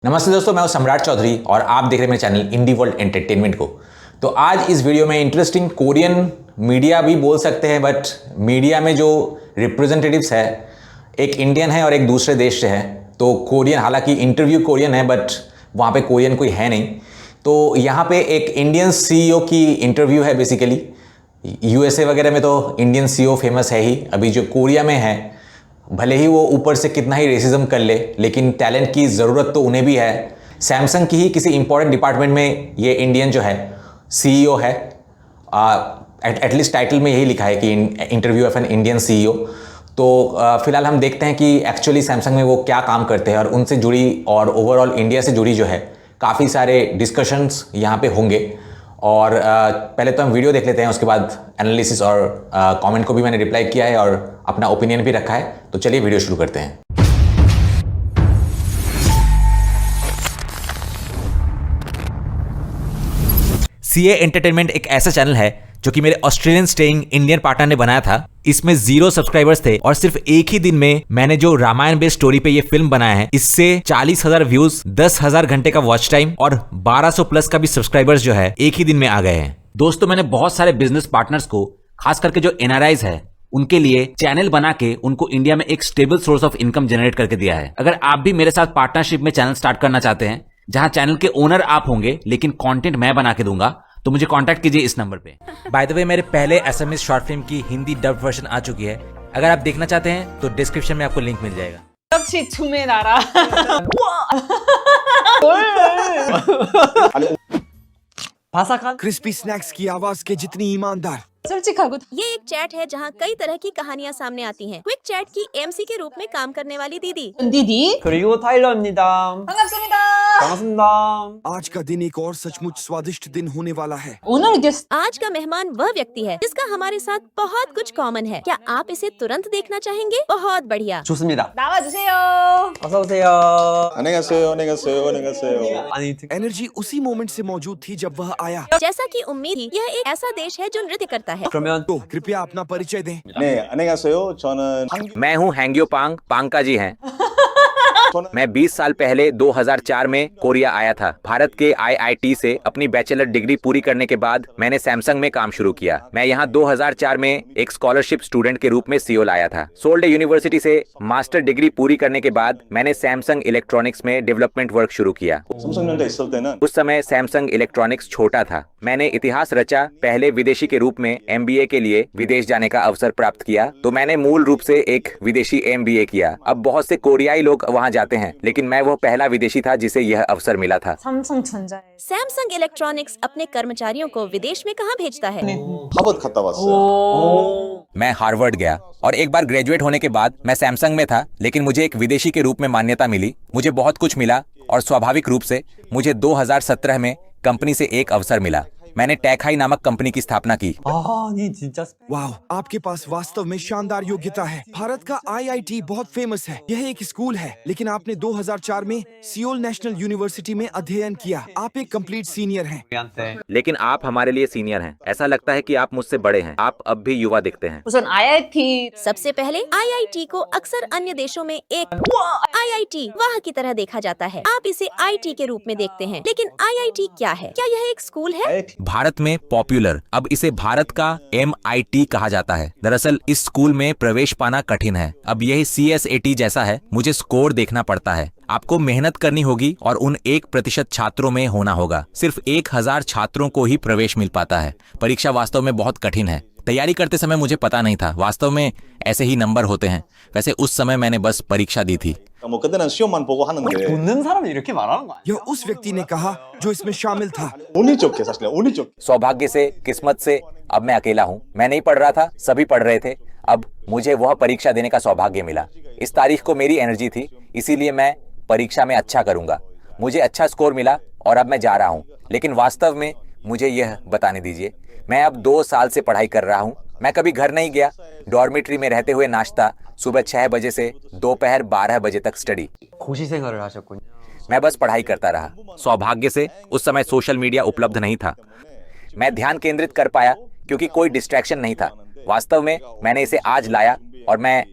नमस्ते दोस्तों, मैं हूं सम्राट चौधरी और आप देख रहे हैं मेरे चैनल इंडी वर्ल्ड एंटरटेनमेंट को। तो आज इस वीडियो में इंटरेस्टिंग कोरियन मीडिया भी बोल सकते हैं, बट मीडिया में जो रिप्रेजेंटेटिव्स है एक इंडियन है और एक दूसरे देश से है। तो कोरियन, हालांकि इंटरव्यू कोरियन है बट वहाँ पे कोरियन कोई है नहीं। तो यहाँ पे एक इंडियन सीईओ की इंटरव्यू है। बेसिकली यूएसए वगैरह में तो इंडियन सीईओ फेमस है ही, अभी जो कोरिया में है भले ही वो ऊपर से कितना ही रेसिज्म कर ले, लेकिन टैलेंट की ज़रूरत तो उन्हें भी है। सैमसंग की ही किसी इंपॉर्टेंट डिपार्टमेंट में ये इंडियन जो है सीईओ है। एटलीस्ट टाइटल में यही लिखा है कि interview of an Indian CEO. तो फिलहाल हम देखते हैं कि एक्चुअली सैमसंग में वो क्या काम करते हैं और उनसे जुड़ी और ओवरऑल इंडिया से जुड़ी जो है काफ़ी सारे डिस्कशंस यहाँ पे होंगे। और पहले तो हम वीडियो देख लेते हैं, उसके बाद एनालिसिस और कमेंट को भी मैंने रिप्लाई किया है और अपना ओपिनियन भी रखा है। तो चलिए वीडियो शुरू करते हैं। सीए एंटरटेनमेंट एक ऐसा चैनल है जो कि मेरे ऑस्ट्रेलियन स्टेइंग इंडियन पार्टनर ने बनाया था। इसमें 0 सब्सक्राइबर्स थे और सिर्फ एक ही दिन में मैंने जो रामायण बेस्ड स्टोरी पे ये फिल्म बनाया है, इससे 40,000 व्यूज, 10,000 घंटे का वॉच टाइम और 1200 प्लस का भी सब्सक्राइबर्स जो है एक ही दिन में आ गए हैं। दोस्तों, मैंने बहुत सारे बिजनेस पार्टनर्स को, खास करके जो एनआरआईज है, उनके लिए चैनल बना के उनको इंडिया में एक stable source of income generate करके दिया है। अगर आप भी मेरे साथ पार्टनरशिप में चैनल स्टार्ट करना चाहते हैं, जहां चैनल के ओनर आप होंगे लेकिन कंटेंट मैं बना के दूंगा, तो मुझे कांटेक्ट कीजिए इस नंबर पे। बाय द वे, मेरे पहले एसएमएस शॉर्ट फिल्म की हिंदी डब वर्जन आ चुकी है। अगर आप देखना चाहते हैं तो डिस्क्रिप्शन में आपको लिंक मिल जाएगा। 역시 춤의 나라. 바삭한 क्रिस्पी स्नैक्स की आवाज के जितनी ईमानदार। 솔직하고 ये एक चैट है जहाँ कई तरह की कहानियाँ सामने आती हैं। क्विक चैट की एमसी के रूप में काम करने वाली दीदी। 디디. 그리고 타일러입니다. 반갑습니다. 반갑습니다. आज का दिन एक और सचमुच स्वादिष्ट दिन होने वाला है। 오늘 게스트 आज का मेहमान वह व्यक्ति है जिसका हमारे साथ बहुत कुछ कॉमन है। क्या आप इसे तुरंत देखना चाहेंगे? बहुत बढ़िया। 좋습니다. 나와주세요. 어서 오세요. 안녕하세요, 안녕하세요, 안녕하세요. 아니 एनर्जी उसी मोमेंट से मौजूद थी जब वह आया। जैसा कि उम्मीद थी, यह एक ऐसा देश है जो नृत्य करता है। 그러면 तो कृपया अपना परिचय दें। 네, 안녕하세요. 저는 मैं हूं हैंग्यो पांग, पांगका जी हैं। मैं 20 साल पहले 2004 में कोरिया आया था। भारत के आईआईटी से अपनी बैचलर डिग्री पूरी करने के बाद मैंने सैमसंग में काम शुरू किया। मैं यहाँ 2004 में एक स्कॉलरशिप स्टूडेंट के रूप में सियोल आया था। सोल्डे यूनिवर्सिटी से मास्टर डिग्री पूरी करने के बाद मैंने सैमसंग इलेक्ट्रॉनिक्स में डेवलपमेंट वर्क शुरू किया। 삼성전자 있을 때는 उस समय सैमसंग इलेक्ट्रॉनिक्स छोटा था। मैंने इतिहास रचा। पहले विदेशी के रूप में एमबीए के लिए विदेश जाने का अवसर प्राप्त किया, तो मैंने मूल रूप से एक विदेशी एमबीए किया। अब बहुत से कोरियाई लोग वहाँ जाते हैं, लेकिन मैं वो पहला विदेशी था जिसे यह अवसर मिला था। 삼성전자에 सैमसंग इलेक्ट्रॉनिक्स अपने कर्मचारियों को विदेश में कहाँ भेजता है? 하버드 갔다 왔어요. मैं हार्वर्ड गया और एक बार ग्रेजुएट होने के बाद मैं सैमसंग में था, लेकिन मुझे एक विदेशी के रूप में मान्यता मिली। मुझे बहुत कुछ मिला और स्वाभाविक रूप से मुझे 2017 में कंपनी से एक अवसर मिला। मैंने टेकहाई नामक कंपनी की स्थापना की। 아니 진짜 वाह, आपके पास वास्तव में शानदार योग्यता है। भारत का आईआईटी बहुत फेमस है। यह एक स्कूल है, लेकिन आपने 2004 में सियोल नेशनल यूनिवर्सिटी में अध्ययन किया। आप एक कंप्लीट सीनियर हैं। 우리한테 लेकिन आप हमारे लिए सीनियर हैं। ऐसा लगता है कि आप मुझसे बड़े हैं। आप अब भी युवा दिखते हैं। 우선 IIT सबसे पहले आईआईटी को अक्सर अन्य देशों में एक आईआईटी वाह की तरह देखा जाता है। आप इसे आईटी के रूप में देखते हैं, लेकिन आईआईटी क्या है? क्या यह एक स्कूल है? भारत में पॉपुलर, अब इसे भारत का MIT कहा जाता है। दरअसल इस स्कूल में प्रवेश पाना कठिन है। अब यही CSAT जैसा है, मुझे स्कोर देखना पड़ता है। आपको मेहनत करनी होगी और उन 1% छात्रों में होना होगा। सिर्फ 1000 छात्रों को ही प्रवेश मिल पाता है। परीक्षा वास्तव में बहुत कठिन है। तैयारी करते समय मुझे पता नहीं था वास्तव में ऐसे ही नंबर होते हैं। वैसे उस समय मैंने बस परीक्षा दी थी। 뭐 그때는 시험만 보고 하는데 웃는 사람이 이렇게 말하는 거 아니야? यह उस व्यक्ति ने कहा जो इसमें शामिल था। 운이 좋게 사실 운이 좋게 सौभाग्य से, किस्मत से अब मैं अकेला हूँ। मैं नहीं पढ़ रहा था, सभी पढ़ रहे थे। अब मुझे वह परीक्षा देने का सौभाग्य मिला। इस तारीख को मेरी एनर्जी थी, इसीलिए मैं परीक्षा में अच्छा करूंगा। मुझे अच्छा स्कोर मिला और अब मैं जा रहा हूँ। लेकिन वास्तव में मुझे यह बताने दीजिए, मैं अब 2 साल से पढ़ाई कर रहा हूँ। मैं कभी घर नहीं गया। डॉर्मेट्री में रहते हुए नाश्ता, सुबह 6 बजे से दोपहर 12 बजे तक स्टडी। 고시 생활을 하셨군요. मैं बस पढ़ाई करता रहा। सौभाग्य से उस समय सोशल मीडिया उपलब्ध नहीं था। मैं ध्यान केंद्रित कर पाया क्योंकि कोई डिस्ट्रैक्शन नहीं था। वास्तव में मैंने इसे आज लाया और मैं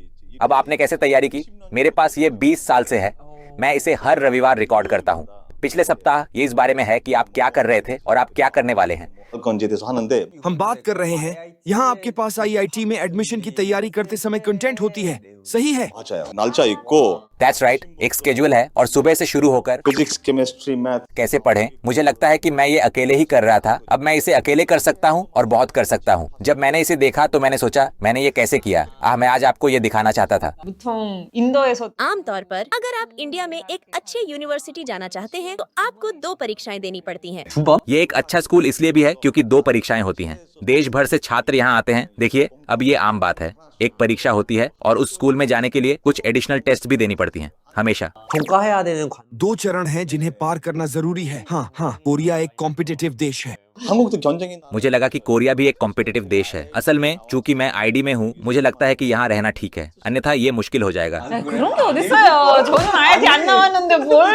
अब आपने कैसे तैयारी की? मेरे पास ये 20 साल से है। मैं इसे हर रविवार रिकॉर्ड करता हूँ। पिछले सप्ताह ये इस बारे में है कि आप क्या कर रहे थे और आप क्या करने वाले हैं। 건지에 대해서 하는데 हम बात कर रहे हैं यहाँ आपके पास IIT में एडमिशन की तैयारी करते समय कंटेंट होती है, सही है? 맞아요. 날짜 있고 दैट्स राइट, एक स्केड्यूल है और सुबह से शुरू होकर फिजिक्स, केमिस्ट्री, मैथ कैसे पढ़ें। मुझे लगता है कि मैं ये अकेले ही कर रहा था। अब मैं इसे अकेले कर सकता हूँ और बहुत कर सकता हूँ। जब मैंने इसे देखा तो मैंने सोचा मैंने ये कैसे किया। मैं आज आपको ये दिखाना चाहता था। 보통 인도에서 आमतौर पर अगर आप इंडिया में एक अच्छे यूनिवर्सिटी जाना चाहते हैं तो आपको 2 परीक्षाएं देनी पड़ती हैं। 2 번? ये एक अच्छा स्कूल इसलिए भी है क्योंकि 2 परीक्षाएं होती हैं। देश भर से छात्र यहाँ आते हैं। देखिए, अब ये आम बात है। एक परीक्षा होती है और उस स्कूल में जाने के लिए कुछ एडिशनल टेस्ट भी देनी पड़ती हैं हमेशा। 통과해야 되는 2 चरण हैं जिन्हें पार करना जरूरी है। हाँ, कोरिया एक कॉम्पिटिटिव देश है। 한국도 경쟁이 मुझे लगा कि कोरिया भी एक कॉम्पिटिटिव देश है। असल में चूंकि मैं आईडी में हूँ, मुझे लगता है कि यहाँ रहना ठीक है, अन्यथा ये मुश्किल हो जाएगा। 그런 게 어딨어요. 저는 IIT 안 나왔는데 뭘.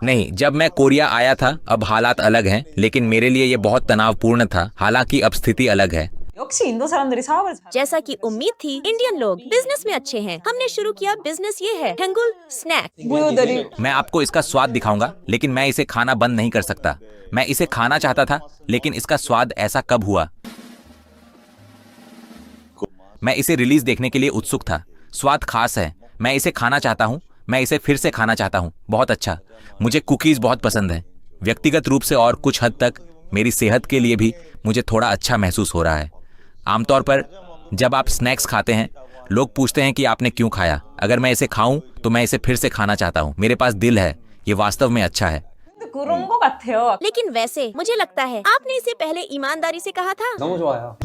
नहीं, जब मैं कोरिया आया था अब हालात अलग हैं, लेकिन मेरे लिए ये बहुत तनावपूर्ण था। हालांकि अब स्थिति अलग है। 역시 인도 사람들이 사업을 잘. जैसा कि उम्मीद थी, इंडियन लोग बिजनेस में अच्छे हैं। हमने शुरू किया बिजनेस, ये है हैंगुल स्नैक। 무효들이 मैं आपको इसका स्वाद दिखाऊंगा, लेकिन मैं इसे खाना बंद नहीं कर सकता। मैं इसे खाना चाहता था, लेकिन इसका स्वाद ऐसा कब हुआ? मैं इसे रिलीज देखने के लिए उत्सुक था। स्वाद खास है। मैं इसे खाना चाहता हूँ। मैं इसे फिर से खाना चाहता हूँ। बहुत अच्छा। मुझे कुकीज बहुत पसंद है। व्यक्तिगत रूप से और कुछ हद तक मेरी सेहत के लिए भी मुझे थोड़ा अच्छा महसूस हो रहा है। आमतौर पर जब आप स्नैक्स खाते हैं, लोग पूछते हैं कि आपने क्यों खाया। अगर मैं इसे खाऊं तो मैं इसे फिर से खाना चाहता हूं। मेरे पास दिल है। ये वास्तव में अच्छा है। 근데 그런 거 같아요. लेकिन वैसे मुझे लगता है आपने इसे पहले ईमानदारी से कहा था। 너무 좋아요.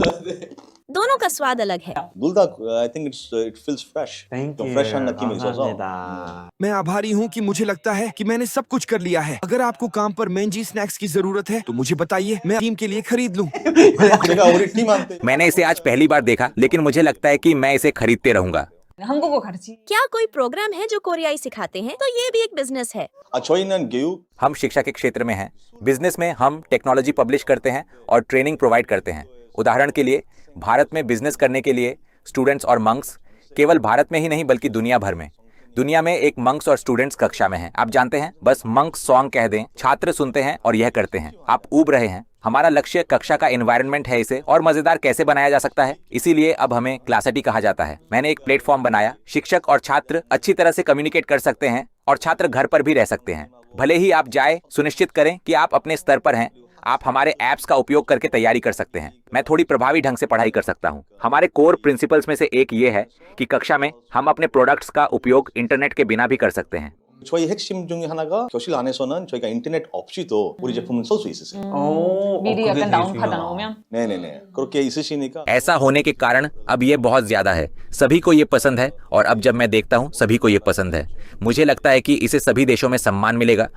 दोनों का स्वाद अलग है। 놀다 I think it feels fresh. Thank 좀 you. fresh한 느낌이 있어서 감사합니다. मैं आभारी हूँ कि मुझे लगता है कि मैंने सब कुछ कर लिया है। अगर आपको काम पर मेंजी स्नैक्स की जरूरत है तो मुझे बताइए, मैं टीम के लिए खरीद लूँ। 제가 우리 팀한테 मैंने इसे आज पहली बार देखा, लेकिन मुझे लगता है कि मैं इसे खरीदते रहूंगा। 한국어 가르치. क्या कोई प्रोग्राम है जो कोरियाई सिखाते हैं? तो ये भी एक बिजनेस है। 저희는 교육 हम शिक्षा के क्षेत्र में हैं। बिजनेस में हम टेक्नोलॉजी पब्लिश करते हैं और ट्रेनिंग प्रोवाइड करते हैं। उदाहरण के लिए, भारत में बिजनेस करने के लिए स्टूडेंट्स और मंक्स केवल भारत में ही नहीं बल्कि दुनिया भर में। दुनिया में एक मंक्स और स्टूडेंट्स कक्षा में हैं। आप जानते हैं, बस मंक्स सॉन्ग कह दें, छात्र सुनते हैं और यह करते हैं। आप ऊब रहे हैं। हमारा लक्ष्य कक्षा का एनवायरनमेंट है इसे और मजेदार कैसे बनाया जा सकता है। इसीलिए अब हमें क्लासिटी कहा जाता है। मैंने एक प्लेटफॉर्म बनाया। शिक्षक और छात्र अच्छी तरह से कम्युनिकेट कर सकते हैं और छात्र घर पर भी रह सकते हैं। भले ही आप जाए, सुनिश्चित करें कि आप अपने स्तर पर हैं। आप हमारे ऐप्स का उपयोग करके तैयारी कर सकते हैं। मैं थोड़ी प्रभावी ढंग से पढ़ाई कर सकता हूँ। हमारे कोर प्रिंसिपल्स में से एक ये है कि कक्षा में हम अपने प्रोडक्ट्स का उपयोग इंटरनेट के बिना भी कर सकते हैं। 저희 핵심 중에 하나가 교실 안에서는 저희가 인터넷 없이도 우리 제품을 쓸 수 있으세요. 미리 그게 약간 되게 다운받아 중요하다. 놓으면. 네네네. 그렇게 있으시니까 ऐसा होने के कारण अब ये बहुत ज्यादा है। सभी को ये पसंद है और अब जब मैं देखता हूँ सभी को ये पसंद है। मुझे लगता है कि इसे सभी देशों में सम्मान मिलेगा।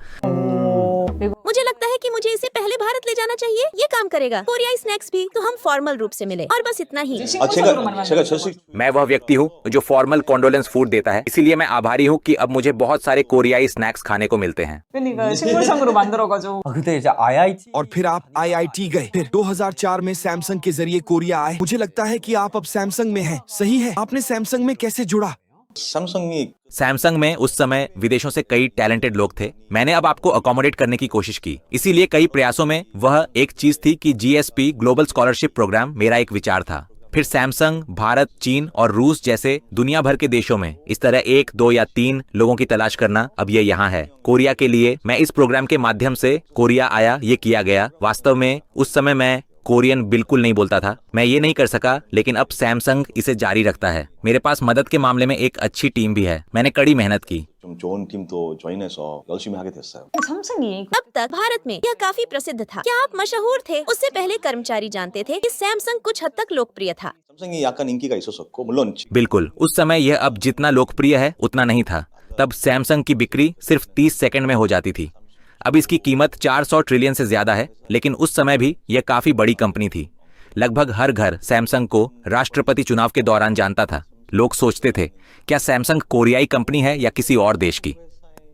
मुझे लगता है कि मुझे इसे पहले भारत ले जाना चाहिए। ये काम करेगा। कोरियाई स्नैक्स भी तो हम फॉर्मल रूप से मिले और बस इतना ही। 아 제가 절식 मैं वह व्यक्ति हूँ जो फॉर्मल कॉन्डोलेंस फूड देता है। इसीलिए मैं आभारी हूँ कि अब मुझे बहुत सारे कोरियाई स्नैक्स खाने को मिलते हैं। 그러니까 식물성으로 만들어가지고. 아, 그때 이제 IIT और फिर आप IIT गए। फिर 2004 में सैमसंग के जरिए कोरिया आए। मुझे लगता है कि आप अब सैमसंग में हैं। सही है। आपने सैमसंग में कैसे जुड़ा? सैमसंग सैमसंग में उस समय विदेशों से कई टैलेंटेड लोग थे। मैंने अब आपको अकोमोडेट करने की कोशिश की। इसीलिए कई प्रयासों में वह एक चीज थी कि GSP ग्लोबल स्कॉलरशिप प्रोग्राम मेरा एक विचार था। फिर सैमसंग भारत, चीन और रूस जैसे दुनिया भर के देशों में इस तरह 1, 2 या 3 लोगों की तलाश करना अब ये यहाँ है। कोरिया के लिए मैं इस प्रोग्राम के माध्यम से कोरिया आया, ये किया गया। वास्तव में उस समय मैं कोरियन बिल्कुल नहीं बोलता था। मैं ये नहीं कर सका, लेकिन अब सैमसंग इसे जारी रखता है। मेरे पास मदद के मामले में एक अच्छी टीम भी है। मैंने कड़ी मेहनत की। 좀 좋은 팀도 조인해서 열심히 하게 됐어요. 삼성이 अब तक भारत में यह काफी प्रसिद्ध था। क्या आप मशहूर थे? उससे पहले कर्मचारी जानते थे कि सैमसंग कुछ हद तक लोकप्रिय था। 삼성이 약간 인기가 있었었고 물론 बिल्कुल, उस समय यह अब जितना लोकप्रिय है उतना नहीं था। तब सैमसंग की बिक्री सिर्फ 30 सेकंड में हो जाती थी। अब इसकी कीमत 400 ट्रिलियन से ज्यादा है, लेकिन उस समय भी यह काफी बड़ी कंपनी थी। लगभग हर घर सैमसंग को राष्ट्रपति चुनाव के दौरान जानता था। लोग सोचते थे, क्या सैमसंग कोरियाई कंपनी है या किसी और देश की?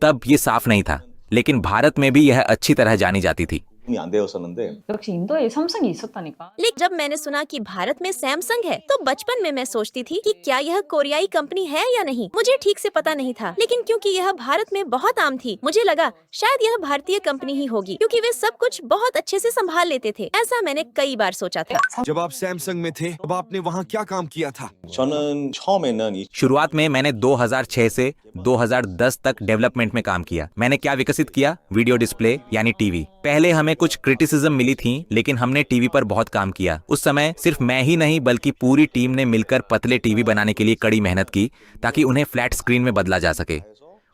तब ये साफ नहीं था, लेकिन भारत में भी यह अच्छी तरह जानी जाती थी। 돈이 안 되었었는데 역시 인도에 삼성이 있었다니까. लेकिन जब मैंने सुना कि भारत में सैमसंग है तो बचपन में मैं सोचती थी कि क्या यह कोरियाई कंपनी है या नहीं। मुझे ठीक से पता नहीं था, लेकिन क्योंकि यह भारत में बहुत आम थी मुझे लगा शायद यह भारतीय कंपनी ही होगी, क्योंकि वे सब कुछ बहुत अच्छे से संभाल लेते थे। ऐसा मैंने कई बार सोचा था। जब आप सैमसंग में थे तब आपने वहाँ क्या काम किया था? 저는 처음에는 이 शुरुआत में मैंने 2006 से 2010 तक डेवलपमेंट में काम किया। मैंने क्या विकसित किया? वीडियो डिस्प्ले यानी टीवी। पहले हमें कुछ क्रिटिसिज्म मिली थी, लेकिन हमने टीवी पर बहुत काम किया। उस समय सिर्फ मैं ही नहीं बल्कि पूरी टीम ने मिलकर पतले टीवी बनाने के लिए कड़ी मेहनत की ताकि उन्हें फ्लैट स्क्रीन में बदला जा सके।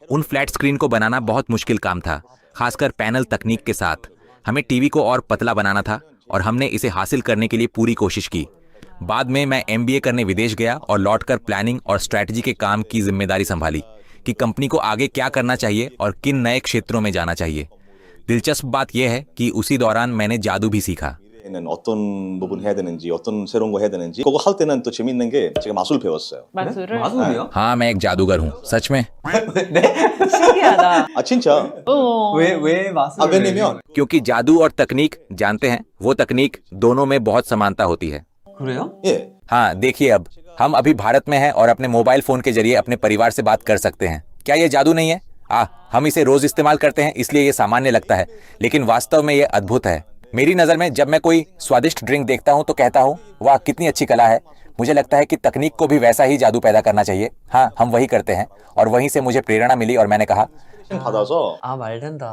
उन फ्लैट स्क्रीन को बनाना बहुत मुश्किल काम था, खासकर पैनल तकनीक के साथ। हमें टीवी को और पतला बनाना था और हमने इसे हासिल करने के लिए पूरी कोशिश की। बाद में मैं MBA करने विदेश गया और लौटकर प्लानिंग और स्ट्रैटेजी के काम की जिम्मेदारी संभाली कि कंपनी को आगे क्या करना चाहिए और किन नए क्षेत्रों में जाना चाहिए। दिलचस्प बात यह है कि उसी दौरान मैंने जादू भी सीखा। 미래에는 어떤 부분 해야 되는지 어떤 새로운 거 해야 되는지 그거 할 때는 또 재밌는 게 제가 마술 배웠어요. 마술을. 마술이요? हाँ, मैं एक जादूगर हूँ, सच में। 신기하다. 아 진짜? 왜 마술? 아 왜냐면 क्योंकि जादू और तकनीक जानते हैं, वो तकनीक दोनों में बहुत समानता होती है। 그래요? 예 हाँ, देखिए अब हम अभी भारत में हैं और अपने मोबाइल फोन के जरिए अपने परिवार से बात कर सकते हैं। क्या ये जादू नहीं है? हम इसे रोज इस्तेमाल करते हैं इसलिए ये सामान्य लगता है, लेकिन वास्तव में ये अद्भुत है। मेरी नज़र में जब मैं कोई स्वादिष्ट ड्रिंक देखता हूँ तो कहता हूँ वाह कितनी अच्छी कला है। मुझे लगता है कि तकनीक को भी वैसा ही जादू पैदा करना चाहिए। हाँ, हम वही करते हैं और वहीं से मुझे प्रेरणा मिली और मैंने कहा 받아서 아 말된다.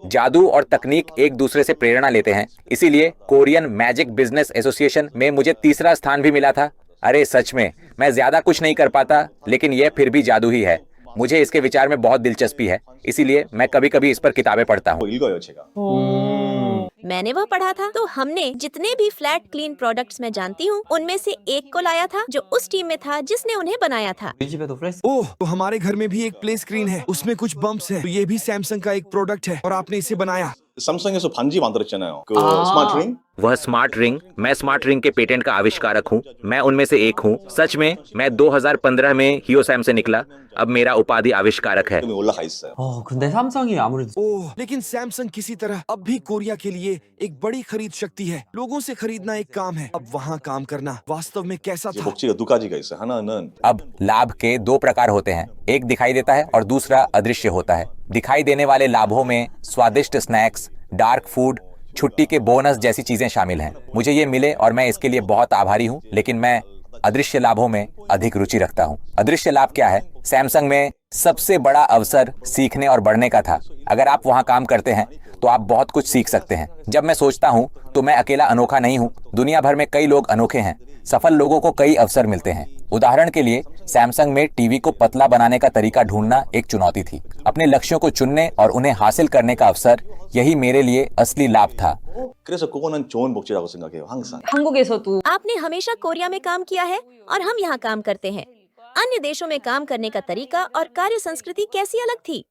जादू और तकनीक एक दूसरे से प्रेरणा लेते हैं। इसीलिए कोरियन मैजिक बिजनेस एसोसिएशन में मुझे 3रा स्थान भी मिला था। अरे सच में मैं ज्यादा कुछ नहीं कर पाता, लेकिन यह फिर भी जादू ही है। मुझे इसके विचार में बहुत दिलचस्पी है, इसीलिए मैं कभी कभी इस पर किताबें पढ़ता हूँ। 읽어요 제가. मैंने वह पढ़ा था तो हमने जितने भी फ्लैट क्लीन प्रोडक्ट्स मैं जानती हूँ उनमें से एक को लाया था जो उस टीम में था जिसने उन्हें बनाया था। 우리 집에도 플레스. ओह, तो हमारे घर में भी एक प्ले स्क्रीन है, उसमें कुछ बम्प्स है। तो ये भी सैमसंग का एक प्रोडक्ट है और आपने इसे बनाया। 삼성에서 반지 만들었잖아요. 그 아. 스마트 링. वह स्मार्ट रिंग, मैं स्मार्ट रिंग के पेटेंट का आविष्कारक हूँ। मैं उनमें से एक हूँ। सच में मैं 2015 में हियोसैम से निकला। अब मेरा उपाधि आविष्कारक है। 이름이 올라가 있어요. 근데 삼성이 아무래도 ओह, लेकिन सैमसंग किसी तरह अब भी कोरिया के लिए एक बड़ी खरीद शक्ति है। लोगों से खरीदना एक काम है, अब वहाँ काम करना वास्तव में कैसा 이제 था? 복지가 두 가지가 있어요. 하나는 अब लाभ के 2 प्रकार होते हैं, एक दिखाई देता है और दूसरा अदृश्य होता है। दिखाई देने वाले लाभों में स्वादिष्ट स्नैक्स, डार्क फूड, छुट्टी के बोनस जैसी चीजें शामिल हैं। मुझे ये मिले और मैं इसके लिए बहुत आभारी हूँ, लेकिन मैं अदृश्य लाभों में अधिक रुचि रखता हूँ। अदृश्य लाभ क्या है? सैमसंग में सबसे बड़ा अवसर सीखने और बढ़ने का था। अगर आप वहाँ काम करते हैं तो आप बहुत कुछ सीख सकते हैं। जब मैं सोचता हूँ तो मैं अकेला अनोखा नहीं हूँ, दुनिया भर में कई लोग अनोखे हैं। सफल लोगों को कई अवसर मिलते हैं। उदाहरण के लिए सैमसंग में टीवी को पतला बनाने का तरीका ढूंढना एक चुनौती थी। अपने लक्ष्यों को चुनने और उन्हें हासिल करने का अवसर, यही मेरे लिए असली लाभ था। 그래서 그거는 좋은 복지라고 생각해요. 항상. 한국에서도 आपने हमेशा कोरिया में काम किया है और हम यहाँ काम करते हैं। अन्य देशों में काम करने का तरीका और कार्य संस्कृति कैसी अलग थी?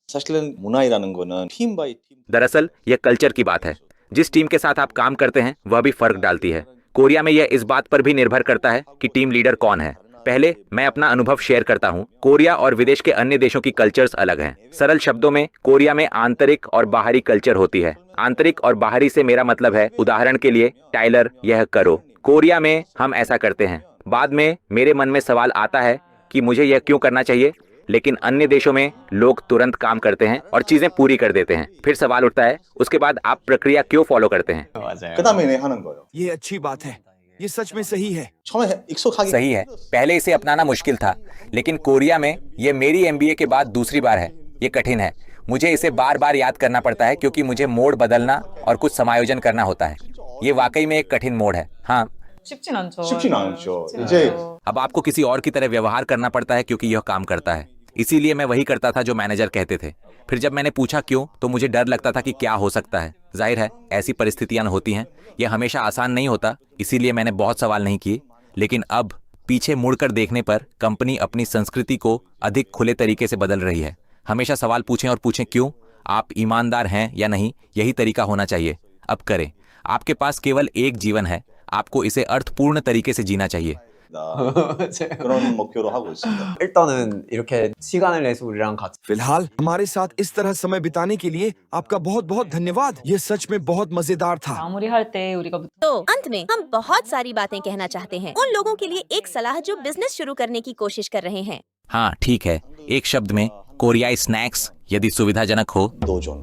사실은 문화이라는 거는 팀 바이 팀. दरअसल यह कल्चर की बात है। जिस टीम के साथ आप काम करते हैं वह भी फर्क डालती है। कोरिया में यह इस बात पर भी निर्भर करता है कि टीम लीडर कौन है। पहले मैं अपना अनुभव शेयर करता हूँ। कोरिया और विदेश के अन्य देशों की कल्चर्स अलग हैं। सरल शब्दों में कोरिया में आंतरिक और बाहरी कल्चर होती है। आंतरिक और बाहरी से मेरा मतलब है, उदाहरण के लिए टाइलर यह करो। कोरिया में हम ऐसा करते हैं। बाद में मेरे मन में सवाल आता है कि मुझे यह क्यों करना चाहिए, लेकिन अन्य देशों में लोग तुरंत काम करते हैं और चीजें पूरी कर देते हैं। फिर सवाल उठता है उसके बाद आप प्रक्रिया क्यों फॉलो करते हैं? 맞아요. 그다음에 내 하는 거예요. ये अच्छी बात है, ये सच में सही है। 처음에 익숙하게 सही है, पहले इसे अपनाना मुश्किल था, लेकिन कोरिया में यह मेरी MBA के बाद दूसरी बार है। ये कठिन है, मुझे इसे बार बार याद करना पड़ता है क्योंकि मुझे मोड बदलना और कुछ समायोजन करना होता है। ये वाकई में एक कठिन मोड है। हाँ, 쉽진 않죠. 쉽진 않죠. 쉽진 이제 않죠. अब आपको किसी और की तरह व्यवहार करना पड़ता है क्योंकि यह काम करता है। इसीलिए मैं वही करता था जो मैनेजर कहते थे। फिर जब मैंने पूछा क्यों, तो मुझे डर लगता था कि क्या हो सकता है। जाहिर है ऐसी परिस्थितियां होती हैं, यह हमेशा आसान नहीं होता, इसीलिए मैंने बहुत सवाल नहीं किए। लेकिन अब पीछे मुड़कर देखने पर कंपनी अपनी संस्कृति को अधिक खुले तरीके से बदल रही है। हमेशा सवाल पूछें और पूछें क्यों। आप ईमानदार हैं या नहीं, यही तरीका होना चाहिए। अब करें। आपके पास केवल एक जीवन है, आपको इसे अर्थपूर्ण तरीके से जीना चाहिए। 제가 그런 목표로 하고 있습니다. 일단은 이렇게 시간을 내서 우리랑 같이 फिलहाल हमारे साथ इस तरह समय बिताने के लिए आपका बहुत बहुत धन्यवाद। ये सच में बहुत मजेदार था। 마무리할 때 우리가 तो अंत में हम बहुत सारी बातें कहना चाहते हैं उन लोगों के लिए एक सलाह जो बिजनेस शुरू करने की कोशिश कर रहे हैं। हाँ ठीक है, एक शब्द में कोरियाई स्नैक्स यदि सुविधाजनक हो। 도전.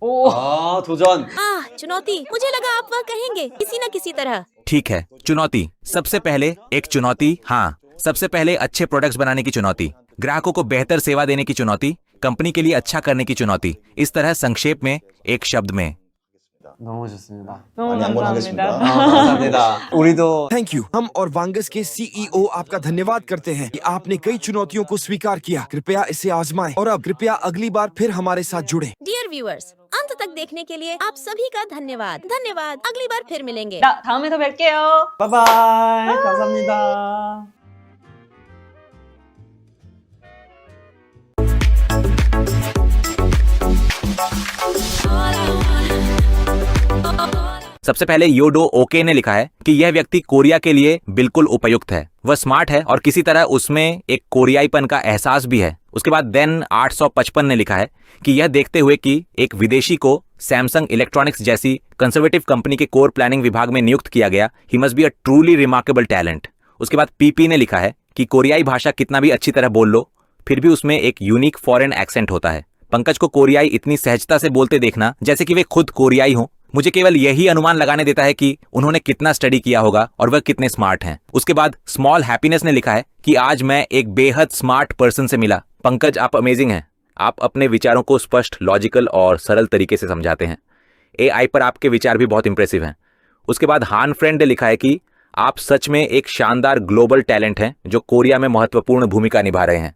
오 아 도전 चुनौती, मुझे लगा आप वह कहेंगे किसी न किसी तरह। ठीक है, चुनौती। सबसे पहले एक चुनौती, हाँ सबसे पहले अच्छे प्रोडक्ट्स बनाने की चुनौती, ग्राहकों को बेहतर सेवा देने की चुनौती, कंपनी के लिए अच्छा करने की चुनौती। इस तरह संक्षेप में एक शब्द में। 너무 좋습니다. 너무 많이 양보하겠습니다. 감사합니다. 감사합니다. 우리도 थैंक यू। हम और वांगस के सीईओ आपका धन्यवाद करते हैं कि आपने कई चुनौतियों को स्वीकार किया। कृपया इसे आजमाएं और अब कृपया अगली बार फिर हमारे साथ जुड़े। डियर व्यूअर्स, अंत तक देखने के लिए आप सभी का धन्यवाद। धन्यवाद, अगली बार फिर मिलेंगे। 나 다음에 더 뵐게요. 바이바이 감사합니다. सबसे पहले योडो ओके ने लिखा है कि यह व्यक्ति कोरिया के लिए बिल्कुल उपयुक्त है। वह स्मार्ट है और किसी तरह उसमें एक कोरियाईपन का एहसास भी है। उसके बाद देन 855 ने लिखा है कि यह देखते हुए कि एक विदेशी को सैमसंग इलेक्ट्रॉनिक्स जैसी कंजर्वेटिव कंपनी के कोर प्लानिंग विभाग में नियुक्त किया गया, he must be a truly remarkable talent. उसके बाद पीपी ने लिखा है कि कोरियाई भाषा कितना भी अच्छी तरह बोल लो फिर भी उसमें एक यूनिक फॉरेन एक्सेंट होता है। पंकज को कोरियाई इतनी सहजता से बोलते देखना जैसे कि वे खुद कोरियाई हों, मुझे केवल यही अनुमान लगाने देता है कि उन्होंने कितना स्टडी किया होगा और वह कितने स्मार्ट हैं। उसके बाद स्मॉल हैप्पीनेस ने लिखा है कि आज मैं एक बेहद स्मार्ट पर्सन से मिला। पंकज आप अमेजिंग हैं, आप अपने विचारों को स्पष्ट, लॉजिकल और सरल तरीके से समझाते हैं। एआई पर आपके विचार भी बहुत इंप्रेसिव हैं। उसके बाद हान फ्रेंड ने लिखा है कि आप सच में एक शानदार ग्लोबल टैलेंट हैं जो कोरिया में महत्वपूर्ण भूमिका निभा रहे हैं।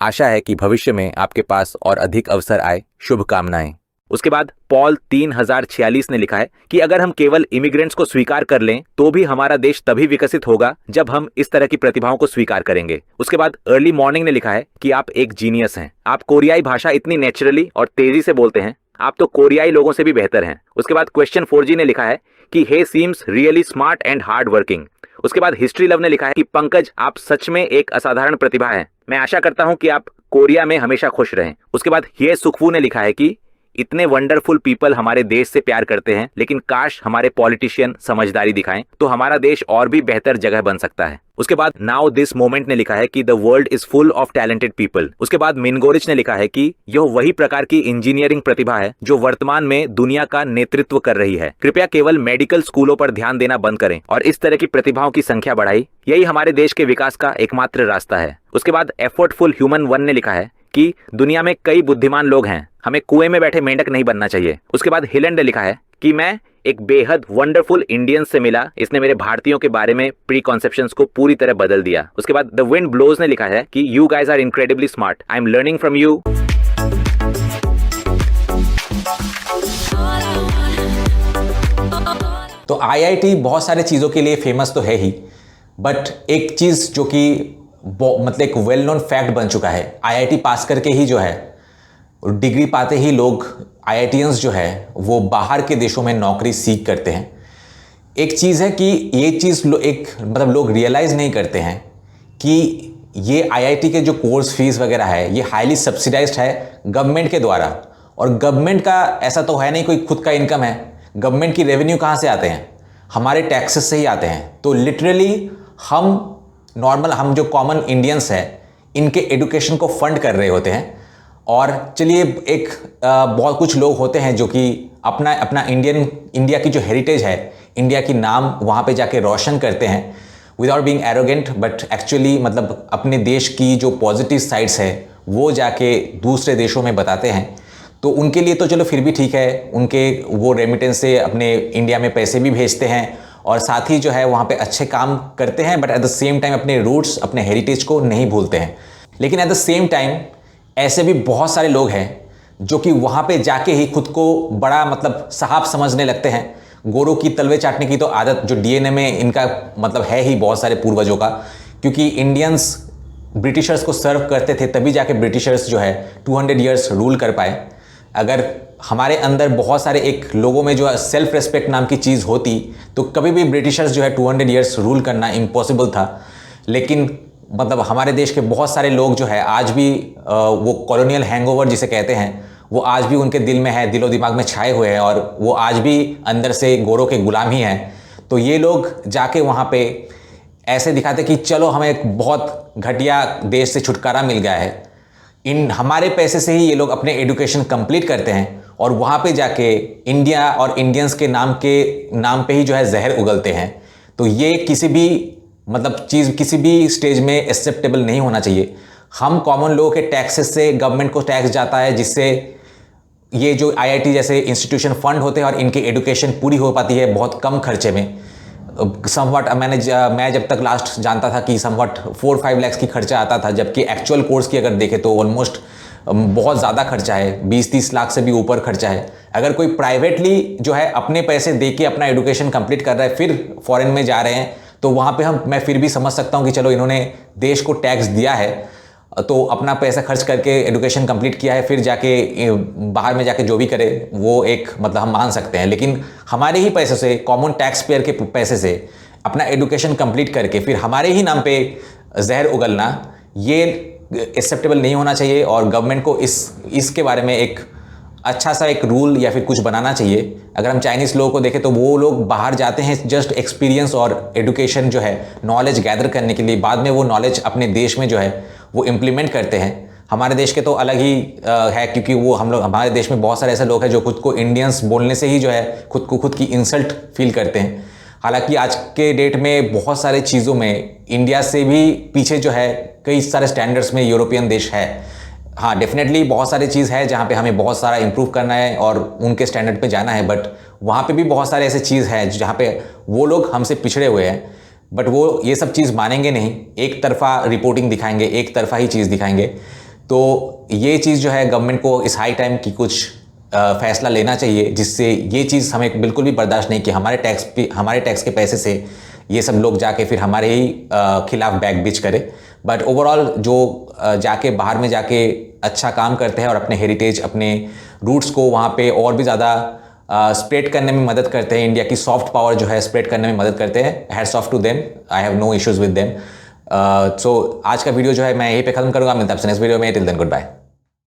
आशा है कि भविष्य में आपके पास और अधिक अवसर आए। शुभकामनाएं। उसके बाद पॉल 3046 ने लिखा है कि अगर हम केवल इमिग्रेंट्स को स्वीकार कर लें तो भी हमारा देश तभी विकसित होगा जब हम इस तरह की प्रतिभाओं को स्वीकार करेंगे। उसके बाद अर्ली मॉर्निंग ने लिखा है कि आप एक जीनियस हैं, आप कोरियाई भाषा इतनी नेचुरली और तेजी से बोलते हैं, आप तो कोरियाई लोगों से भी बेहतर हैं। उसके बाद क्वेश्चन 4G ने लिखा है कि he seems really smart and hard working. उसके बाद हिस्ट्री लव ने लिखा है कि पंकज आप सच में एक असाधारण प्रतिभा हैं, मैं आशा करता हूं कि आप कोरिया में हमेशा खुश रहें। उसके बाद ये सुखवू ने लिखा है कि इतने वंडरफुल पीपल हमारे देश से प्यार करते हैं, लेकिन काश हमारे पॉलिटिशियन समझदारी दिखाएं तो हमारा देश और भी बेहतर जगह बन सकता है। उसके बाद नाउ दिस मोमेंट ने लिखा है कि the world is full of talented people. उसके बाद मिनगोरिच ने लिखा है कि यह वही प्रकार की इंजीनियरिंग प्रतिभा है जो वर्तमान में दुनिया का नेतृत्व कर रही है। कृपया केवल मेडिकल स्कूलों पर ध्यान देना बंद करें और इस तरह की प्रतिभाओं की संख्या बढ़ाई, यही हमारे देश के विकास का एकमात्र रास्ता है। उसके बाद एफर्टफुल ह्यूमन 1 ने लिखा है कि दुनिया में कई बुद्धिमान लोग हैं, हमें कुएं में बैठे मेंढक नहीं बनना चाहिए। उसके बाद हिलेंड ने लिखा है कि मैं एक बेहद वंडरफुल इंडियन से मिला, इसने मेरे भारतीयों के बारे में प्री कॉन्सेप्शंस को पूरी तरह बदल दिया। उसके बाद द विंड ब्लोज ने लिखा है कि you guys are incredibly smart, I am learning from you. तो आईआईटी बहुत सारे चीज़ों के लिए फेमस तो है ही, बट एक चीज़ जो कि मतलब एक वेल नोन फैक्ट बन चुका है, आईआईटी पास करके ही जो है डिग्री पाते ही लोग आईआईटीएंस जो है वो बाहर के देशों में नौकरी सीख करते हैं। एक चीज़ है कि ये चीज़ लोग रियलाइज़ नहीं करते हैं कि ये आईआईटी के जो कोर्स फीस वगैरह है ये हाईली सब्सिडाइज्ड है गवर्नमेंट के द्वारा, और गवर्नमेंट का ऐसा तो है नहीं कोई खुद का इनकम है। गवर्नमेंट की रेवेन्यू कहाँ से आते हैं? हमारे टैक्सेस से ही आते हैं। तो लिटरली हम जो कॉमन इंडियंस हैं इनके एडुकेशन को फंड कर रहे होते हैं। और चलिए बहुत कुछ लोग होते हैं जो कि अपना इंडिया की जो हेरिटेज है, इंडिया की नाम वहाँ पे जाके रोशन करते हैं without being arrogant, but actually मतलब अपने देश की जो पॉजिटिव साइड्स है वो जाके दूसरे देशों में बताते हैं। तो उनके लिए तो चलो फिर भी ठीक है, उनके वो रेमिटेंस से अपने इंडिया में पैसे भी भेजते हैं और साथ ही जो है वहाँ पे अच्छे काम करते हैं, but at the same time अपने रूट्स, अपने हेरिटेज को नहीं भूलते हैं। लेकिन एट द सेम टाइम ऐसे भी बहुत सारे लोग हैं जो कि वहाँ पे जाके ही खुद को बड़ा मतलब साहब समझने लगते हैं। गोरों की तलवे चाटने की तो आदत जो डीएनए में इनका मतलब है ही बहुत सारे पूर्वजों का, क्योंकि इंडियंस ब्रिटिशर्स को सर्व करते थे तभी जाके ब्रिटिशर्स जो है 200 ईयर्स रूल कर पाए। अगर हमारे अंदर बहुत सारे एक लोगों में जो सेल्फ रेस्पेक्ट नाम की चीज़ होती तो कभी भी ब्रिटिशर्स जो है 200 ईयर्स रूल करना इम्पॉसिबल था। लेकिन मतलब हमारे देश के बहुत सारे लोग जो है आज भी वो कॉलोनियल हैंगओवर जिसे कहते हैं वो आज भी उनके दिल में है, दिलो दिमाग में छाए हुए हैं और वो आज भी अंदर से गोरों के गुलाम ही हैं। तो ये लोग जाके वहाँ पे ऐसे दिखाते कि चलो हमें एक बहुत घटिया देश से छुटकारा मिल गया है, इन हमारे पैसे से ही ये लोग अपने एजुकेशन कंप्लीट करते हैं और वहाँ पे जाके इंडिया और इंडियंस के नाम पे ही जो है जहर उगलते हैं। तो ये किसी भी मतलब चीज़ किसी भी स्टेज में एक्सेप्टेबल नहीं होना चाहिए। हम कॉमन लोगों के टैक्सेस से गवर्नमेंट को टैक्स जाता है, जिससे ये जो आईआईटी जैसे इंस्टीट्यूशन फंड होते हैं और इनकी एजुकेशन पूरी हो पाती है बहुत कम खर्चे में। समवट मैं जब तक लास्ट जानता था कि समवट 4-5 लाख की खर्चा आता था, जबकि एक्चुअल कोर्स की अगर देखें तो ऑलमोस्ट बहुत ज़्यादा खर्चा है, 20-30 लाख से भी ऊपर खर्चा है। अगर कोई प्राइवेटली जो है अपने पैसे दे के अपना एजुकेशन कंप्लीट कर रहा है फिर फॉरेन में जा रहे हैं, तो वहाँ पे मैं फिर भी समझ सकता हूँ कि चलो इन्होंने देश को टैक्स दिया है तो अपना पैसा खर्च करके एजुकेशन कंप्लीट किया है, फिर जाके बाहर में जाके जो भी करे वो एक मतलब हम मान सकते हैं। लेकिन हमारे ही पैसे से, कॉमन टैक्स पेयर के पैसे से अपना एजुकेशन कंप्लीट करके फिर हमारे ही नाम पे जहर उगलना, ये एक्सेप्टेबल नहीं होना चाहिए और गवर्नमेंट को इसके बारे में एक अच्छा सा एक रूल या फिर कुछ बनाना चाहिए। अगर हम चाइनीज़ लोगों को देखें तो वो लोग बाहर जाते हैं जस्ट एक्सपीरियंस और एजुकेशन जो है नॉलेज गैदर करने के लिए, बाद में वो नॉलेज अपने देश में जो है वो इम्प्लीमेंट करते हैं। हमारे देश के तो अलग ही है, क्योंकि वो हमारे देश में बहुत सारे ऐसे लोग हैं जो खुद को इंडियंस बोलने से ही जो है खुद की इंसल्ट फील करते हैं। हालांकि आज के डेट में बहुत सारे चीज़ों में इंडिया से भी पीछे जो है कई सारे स्टैंडर्ड्स में यूरोपियन देश है। हाँ, डेफिनेटली बहुत सारी चीज़ है जहाँ पे हमें बहुत सारा इम्प्रूव करना है और उनके स्टैंडर्ड पे जाना है, बट वहाँ पे भी बहुत सारे ऐसे चीज़ है जहाँ पे वो लोग हमसे पिछड़े हुए हैं, बट वो ये सब चीज़ मानेंगे नहीं, एक तरफा रिपोर्टिंग दिखाएंगे, एक तरफा ही चीज़ दिखाएंगे। तो ये चीज़ जो है गवर्नमेंट को इस हाई टाइम की कुछ फैसला लेना चाहिए, जिससे ये चीज़ हमें बिल्कुल भी बर्दाश्त नहीं कि हमारे टैक्स के पैसे से ये सब लोग जाके फिर हमारे ही खिलाफ बैक बिच करे। बट ओवरऑल जो जाके बाहर में जाके अच्छा काम करते हैं और अपने हेरिटेज, अपने रूट्स को वहाँ पे और भी ज़्यादा स्प्रेड करने में मदद करते हैं, इंडिया की सॉफ्ट पावर जो है स्प्रेड करने में मदद करते हैं, hats off to them, I have no issues with them. So आज का वीडियो जो है मैं यहीं पे ख़त्म करूँगा। मिलता है आपसे नेक्स्ट वीडियो में, टिल देन गुड बाय।